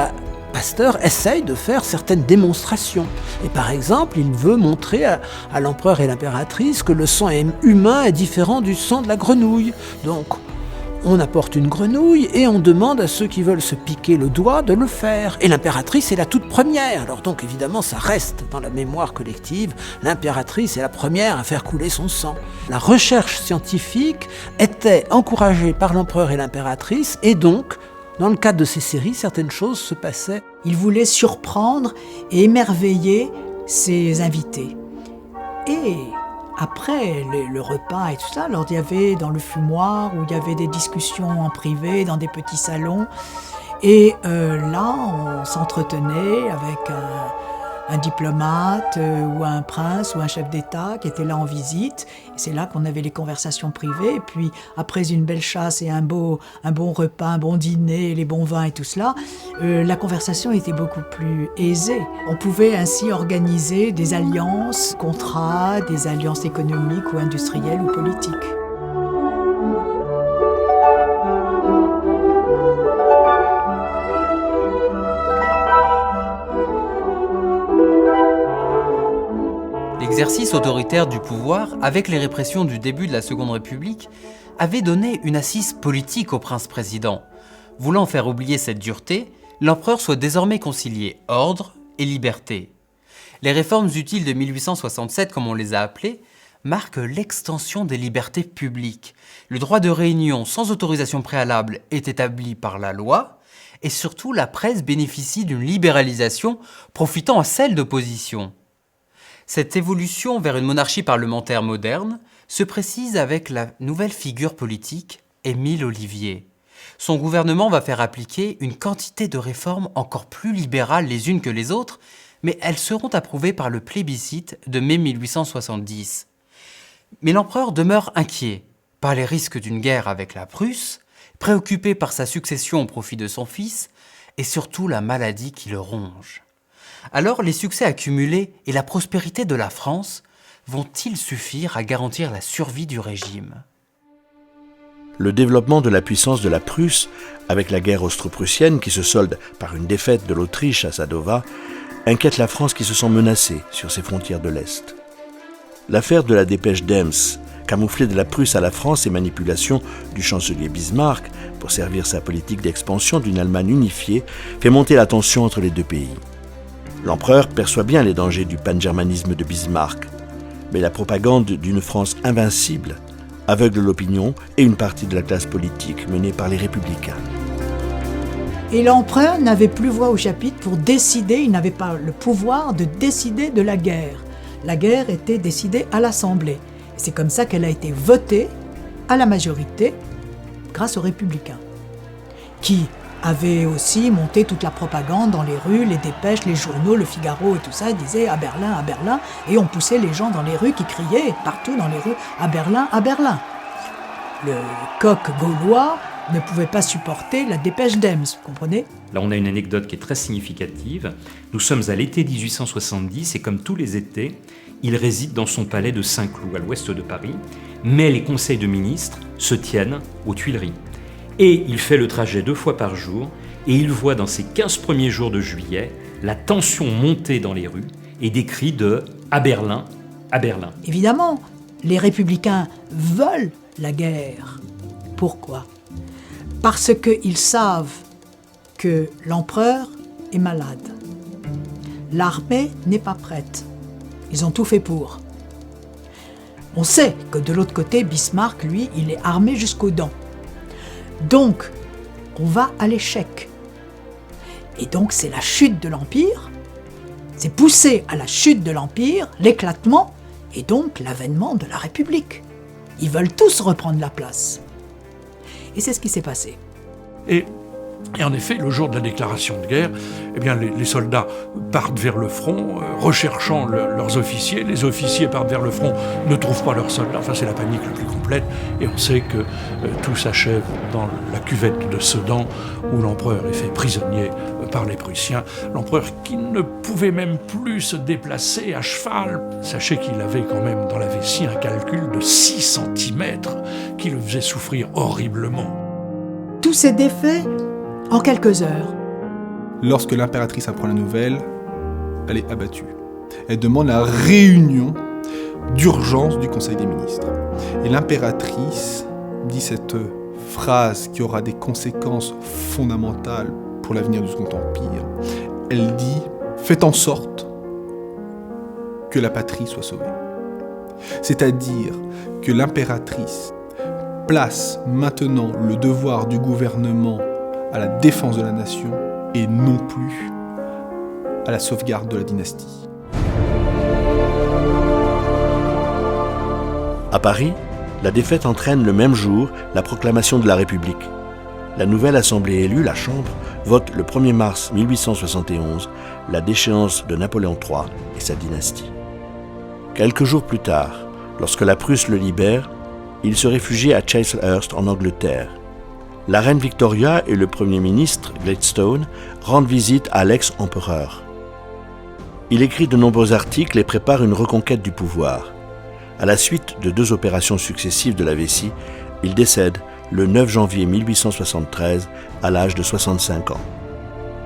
Pasteur essaye de faire certaines démonstrations. Et par exemple, il veut montrer à l'empereur et l'impératrice que le sang humain est différent du sang de la grenouille. Donc, on apporte une grenouille et on demande à ceux qui veulent se piquer le doigt de le faire. Et l'impératrice est la toute première. Alors donc, évidemment, ça reste dans la mémoire collective. L'impératrice est la première à faire couler son sang. La recherche scientifique était encouragée par l'empereur et l'impératrice et donc, dans le cadre de ces séries, certaines choses se passaient. Il voulait surprendre et émerveiller ses invités. Et après le repas et tout ça, alors il y avait dans le fumoir où il y avait des discussions en privé, dans des petits salons. Et là, on s'entretenait avec un diplomate ou un prince ou un chef d'État qui était là en visite. Et c'est là qu'on avait les conversations privées. Et puis, après une belle chasse et un bon repas, un bon dîner, les bons vins et tout cela, la conversation était beaucoup plus aisée. On pouvait ainsi organiser des alliances, contrats, des alliances économiques ou industrielles ou politiques. L'exercice autoritaire du pouvoir, avec les répressions du début de la Seconde République, avait donné une assise politique au prince-président. Voulant faire oublier cette dureté, l'empereur souhaite désormais concilier ordre et liberté. Les réformes utiles de 1867, comme on les a appelées, marquent l'extension des libertés publiques. Le droit de réunion sans autorisation préalable est établi par la loi, et surtout la presse bénéficie d'une libéralisation profitant à celle d'opposition. Cette évolution vers une monarchie parlementaire moderne se précise avec la nouvelle figure politique, Émile Ollivier. Son gouvernement va faire appliquer une quantité de réformes encore plus libérales les unes que les autres, mais elles seront approuvées par le plébiscite de mai 1870. Mais l'empereur demeure inquiet par les risques d'une guerre avec la Prusse, préoccupé par sa succession au profit de son fils, et surtout la maladie qui le ronge. Alors les succès accumulés et la prospérité de la France vont-ils suffire à garantir la survie du régime ? Le développement de la puissance de la Prusse, avec la guerre austro-prussienne qui se solde par une défaite de l'Autriche à Sadowa, inquiète la France qui se sent menacée sur ses frontières de l'Est. L'affaire de la dépêche d'Ems, camouflée de la Prusse à la France et manipulation du chancelier Bismarck pour servir sa politique d'expansion d'une Allemagne unifiée, fait monter la tension entre les deux pays. L'empereur perçoit bien les dangers du pangermanisme de Bismarck, mais la propagande d'une France invincible aveugle l'opinion et une partie de la classe politique menée par les républicains. Et l'empereur n'avait plus voix au chapitre pour décider, il n'avait pas le pouvoir de décider de la guerre. La guerre était décidée à l'Assemblée. Et c'est comme ça qu'elle a été votée à la majorité grâce aux républicains, qui avait aussi monté toute la propagande dans les rues, les dépêches, les journaux, le Figaro et tout ça, disaient à Berlin, et on poussait les gens dans les rues qui criaient partout dans les rues à Berlin, à Berlin. Le coq gaulois ne pouvait pas supporter la dépêche d'Ems, vous comprenez ? Là, on a une anecdote qui est très significative. Nous sommes à l'été 1870 et comme tous les étés, il réside dans son palais de Saint-Cloud, à l'ouest de Paris, mais les conseils de ministres se tiennent aux Tuileries. Et il fait le trajet 2 fois par jour, et il voit dans ces 15 premiers jours de juillet la tension monter dans les rues et des cris de « à Berlin, à Berlin ». Évidemment, les républicains veulent la guerre. Pourquoi ? Parce qu'ils savent que l'empereur est malade. L'armée n'est pas prête. Ils ont tout fait pour. On sait que de l'autre côté, Bismarck, lui, il est armé jusqu'aux dents. Donc, on va à l'échec. Et donc, c'est la chute de l'Empire, c'est pousser à la chute de l'Empire, l'éclatement, et donc l'avènement de la République. Ils veulent tous reprendre la place. Et c'est ce qui s'est passé. Et en effet, le jour de la déclaration de guerre, eh bien, les soldats partent vers le front, recherchant leurs officiers. Les officiers partent vers le front, ne trouvent pas leurs soldats. Enfin, c'est la panique la plus complète. Et on sait que tout s'achève dans la cuvette de Sedan, où l'empereur est fait prisonnier par les Prussiens. L'empereur qui ne pouvait même plus se déplacer à cheval. Sachez qu'il avait quand même dans la vessie un calcul de 6 cm qui le faisait souffrir horriblement. Tous ces défaits en quelques heures. Lorsque l'impératrice apprend la nouvelle, elle est abattue. Elle demande la réunion d'urgence du Conseil des ministres. Et l'impératrice dit cette phrase qui aura des conséquences fondamentales pour l'avenir du Second Empire. Elle dit « Faites en sorte que la patrie soit sauvée ». C'est-à-dire que l'impératrice place maintenant le devoir du gouvernement à la défense de la nation et non plus à la sauvegarde de la dynastie. À Paris, la défaite entraîne le même jour la proclamation de la République. La nouvelle assemblée élue, la Chambre, vote le 1er mars 1871 la déchéance de Napoléon III et sa dynastie. Quelques jours plus tard, lorsque la Prusse le libère, il se réfugie à Chislehurst en Angleterre. La reine Victoria et le Premier ministre, Gladstone, rendent visite à l'ex-empereur. Il écrit de nombreux articles et prépare une reconquête du pouvoir. À la suite de 2 opérations successives de la vessie, il décède le 9 janvier 1873 à l'âge de 65 ans.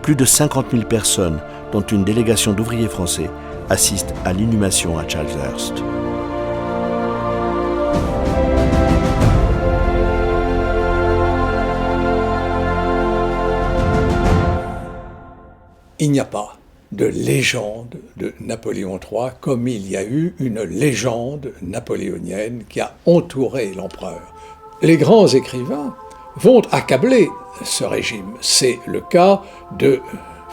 Plus de 50 000 personnes, dont une délégation d'ouvriers français, assistent à l'inhumation à Chislehurst. Il n'y a pas de légende de Napoléon III comme il y a eu une légende napoléonienne qui a entouré l'empereur. Les grands écrivains vont accabler ce régime. C'est le cas de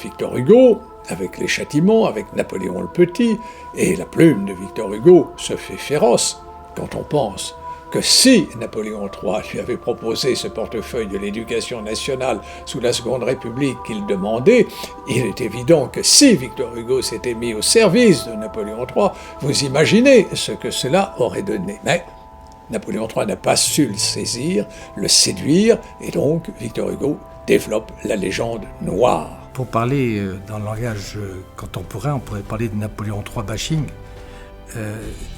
Victor Hugo, avec les châtiments, avec Napoléon le Petit, et la plume de Victor Hugo se fait féroce quand on pense que si Napoléon III lui avait proposé ce portefeuille de l'éducation nationale sous la Seconde République qu'il demandait, il est évident que si Victor Hugo s'était mis au service de Napoléon III, vous imaginez ce que cela aurait donné. Mais Napoléon III n'a pas su le saisir, le séduire, et donc Victor Hugo développe la légende noire. Pour parler dans le langage contemporain, on pourrait parler de Napoléon III bashing.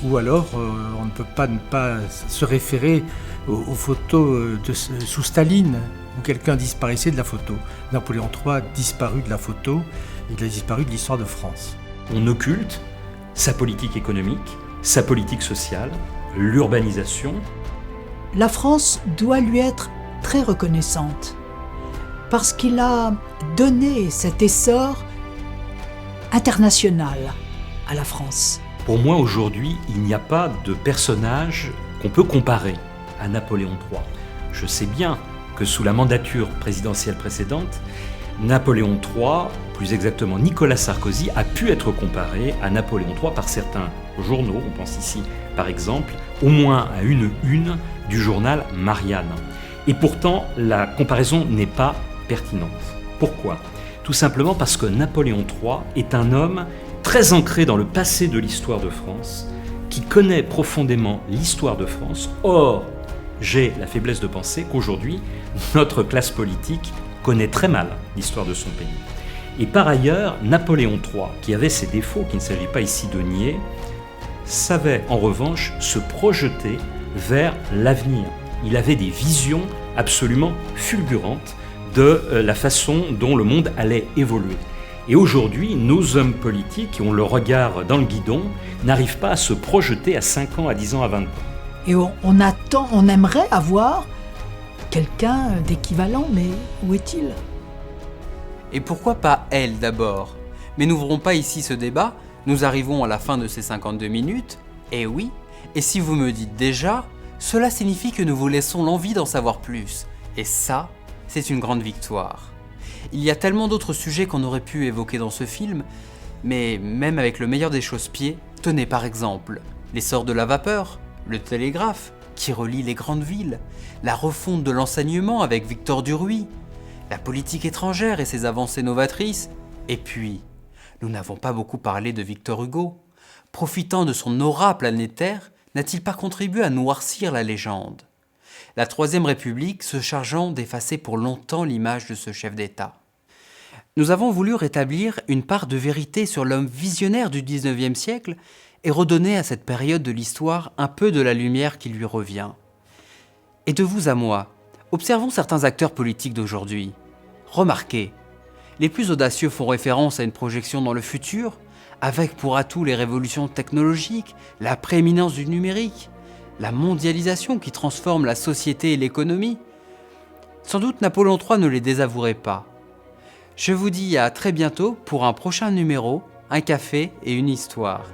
Ou alors, on ne peut pas ne pas se référer aux photos sous Staline, où quelqu'un disparaissait de la photo. Napoléon III a disparu de la photo, il a disparu de l'histoire de France. On occulte sa politique économique, sa politique sociale, l'urbanisation. La France doit lui être très reconnaissante, parce qu'il a donné cet essor international à la France. Pour moi, aujourd'hui, il n'y a pas de personnage qu'on peut comparer à Napoléon III. Je sais bien que sous la mandature présidentielle précédente, Napoléon III, plus exactement Nicolas Sarkozy, a pu être comparé à Napoléon III par certains journaux. On pense ici, par exemple, au moins à une du journal Marianne. Et pourtant, la comparaison n'est pas pertinente. Pourquoi ? Tout simplement parce que Napoléon III est un homme très ancré dans le passé de l'histoire de France, qui connaît profondément l'histoire de France. Or, j'ai la faiblesse de penser qu'aujourd'hui, notre classe politique connaît très mal l'histoire de son pays. Et par ailleurs, Napoléon III, qui avait ses défauts, qu'il ne s'agit pas ici de nier, savait en revanche se projeter vers l'avenir. Il avait des visions absolument fulgurantes de la façon dont le monde allait évoluer. Et aujourd'hui, nos hommes politiques, qui ont le regard dans le guidon, n'arrivent pas à se projeter à 5 ans, à 10 ans, à 20 ans. Et on aimerait avoir quelqu'un d'équivalent, mais où est-il ? Et pourquoi pas elle d'abord ? Mais n'ouvrons pas ici ce débat, nous arrivons à la fin de ces 52 minutes, et oui, et si vous me dites déjà, cela signifie que nous vous laissons l'envie d'en savoir plus. Et ça, c'est une grande victoire. Il y a tellement d'autres sujets qu'on aurait pu évoquer dans ce film, mais même avec le meilleur des chausse-pieds, tenez par exemple l'essor de la vapeur, le télégraphe qui relie les grandes villes, la refonte de l'enseignement avec Victor Duruy, la politique étrangère et ses avancées novatrices, et puis, nous n'avons pas beaucoup parlé de Victor Hugo. Profitant de son aura planétaire, n'a-t-il pas contribué à noircir la légende ? La Troisième République se chargeant d'effacer pour longtemps l'image de ce chef d'État. Nous avons voulu rétablir une part de vérité sur l'homme visionnaire du XIXe siècle et redonner à cette période de l'histoire un peu de la lumière qui lui revient. Et de vous à moi, observons certains acteurs politiques d'aujourd'hui. Remarquez, les plus audacieux font référence à une projection dans le futur, avec pour atout les révolutions technologiques, la prééminence du numérique, la mondialisation qui transforme la société et l'économie. Sans doute Napoléon III ne les désavouerait pas. Je vous dis à très bientôt pour un prochain numéro, un café et une histoire.